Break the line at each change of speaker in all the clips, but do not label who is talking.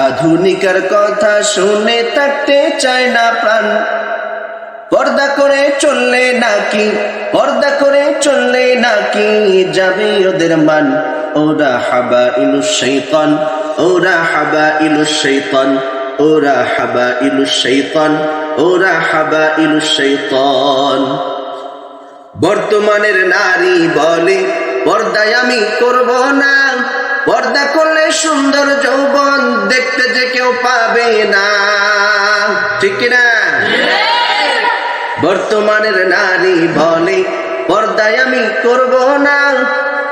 আধুনিকের কথা শুনে থাকতে চায় না প্রাণ। পর্দা করে চললে নাকি, পর্দা করে চললে নাকি যাবে ওদের মান। ওরা হাবাইলুশ শাইতান, ওরা হাবাইলুশ শাইতান, ওরা হাবাইলুশ শাইতান, ওরা হাবাইলুশ শাইতান। বর্তমানের নারী বলে পর্দায় আমি করব না, পর্দা করলে সুন্দর যৌবন দেখতে যে কেউ পাবে না, ঠিক না? বর্তমানের নারী বলে পর্দায় আমি করব না,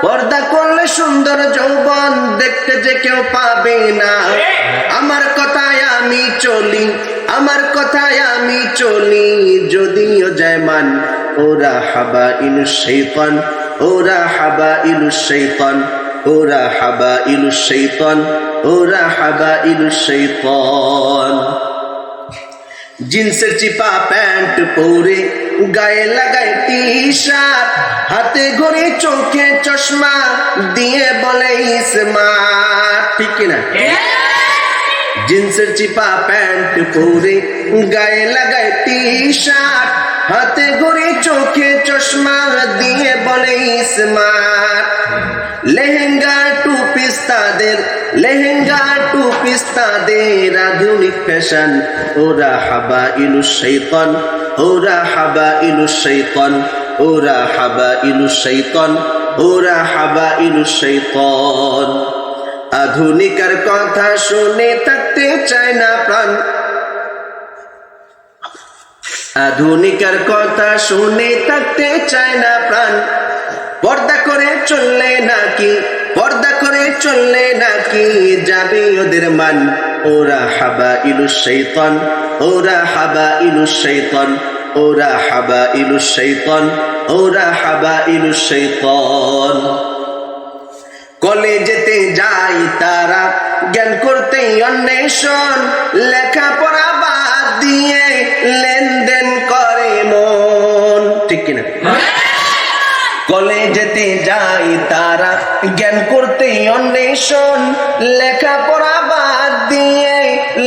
পর্দা করলে সুন্দর যৌবন দেখতে যে কেউ পাবে না। আমার কথায় আমি চলি, আমার কথায় আমি চলি যদিও যায় মান। ওরা হাবাইলুশ শাইতান, ওরা হাবাইলুশ শাইতান, ওরা হাবাইলুশ শাইতান, ওরা হাবাইলুশ শাইতান। জিন্সের চিপা প্যান্ট পরে গায়ে লাগায় টি শার্ট, হাতে ঘড়ি চোখে চশমা দিয়ে বলে স্মার্ট, ঠিক না? জিন্সের চিপা প্যান্ট পরে গায়ে লাগায় টি শার্ট, হাতে ঘড়ি চোখে চশমা দিয়ে বলে স্মার্ট। লেহেঙ্গা টু পিস তাদের, লেহেঙ্গা টু পিস তাদের আধুনিক ফ্যাশন। ওরা হাবাইলুশ শাইতান, ওরা হাবাইলুশ শাইতান, ওরা হাবাইলুশ শাইতান, ওরা হাবাইলুশ শাইতান। আধুনিকের কথা শুনে থাকতে চায় না প্রাণ, আধুনিকের কথা শুনে থাকতে চায় না প্রাণ। পর্দা করে চললে নাকি, পর্দা করে চললে নাকি যাবে ওদের মান। ওরা হাবাইলুশ শাইতান, ওরা হাবাইলুশ শাইতান, ওরা হাবাইলুশ শাইতান, ওরা হাবাইলুশ শাইতান। কলেজেতে যায় তারা জ্ঞান করতে অন্বেষণ, লেখাপড়া বাদ দিয়ে লেনদেন করে মন, ঠিক কিনা? কলেজেতে যায় তারা জ্ঞান করতে অন্বেষণ, লেখাপড়া বাদ দিয়ে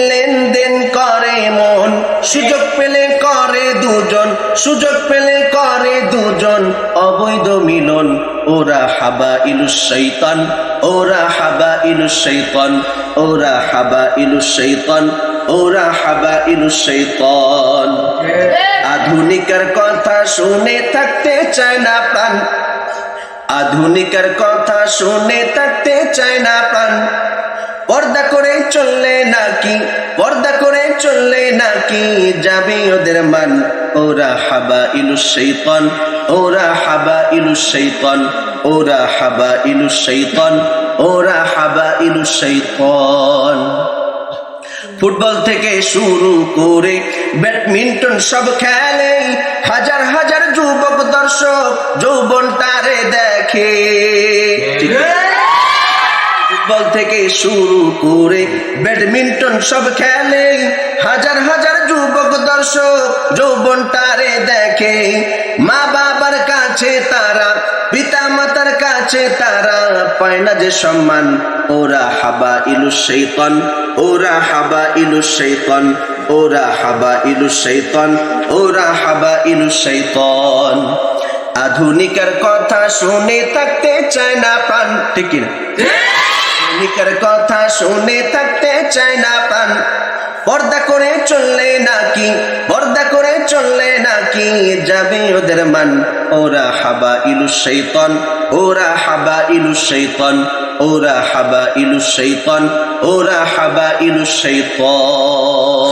লেনদেন করে মন। সুযোগ পেলে করে দুজন, সুযোগ পেলে করে দুজন অবৈধ মিলন। ওরা হাবাইলুশ শাইতান, ওরা হাবাইলুশ শাইতান, ওরা হাবাইলুশ শাইতান, ওরা হাবাইলুশ শাইতান। আধুনিকের কথা শুনে থাকতে চায় না প্রাণ, আধুনিকের কথা শুনে থাকতে চায় না প্রাণ। পর্দা করে চললে নাকি, পর্দা করে চললে নাকি যাবে ওদের মান। ওরা হাবাইলুশ শাইতান, ওরা হাবাইলুশ শাইতান, ওরা হাবাইলুশ শাইতান, ওরা হাবাইলুশ শাইতান। ফুটবল থেকে শুরু করে ব্যাডমিন্টন সব খেলে, হাজার হাজার যুবক দর্শক যৌবনটারে দেখে। ফুটবল থেকে শুরু করে ব্যাডমিন্টন সব খেলে, হাজার হাজার যুবক দর্শক যৌবনটারে দেখে। মা বাবার কাছে তারা, পিতা মাতার কাছে তারা পায় না যে সম্মান। ওরা হাবাইলুশ শাইতান, ওরা হাবাইলুশ শাইতান, ওরা হাবাইলুশ শাইতান, ওরা হাবাইলুশ শাইতান। আধুনিকের কথা শুনে থাকতে চায় না প্রাণ, ঠিক না? আধুনিকের কথা শুনে থাকতে চায় না প্রাণ। পর্দা করে চললে নাকি, পর্দা করে চললে নাকি যাবে ওদের মান। ওরা হাবাইলুশ শাইতান, ওরা হাবাইলুশ শাইতান, ওরা হাবাইলুশ শাইতান, ওরা হাবাইলুশ শাইতান।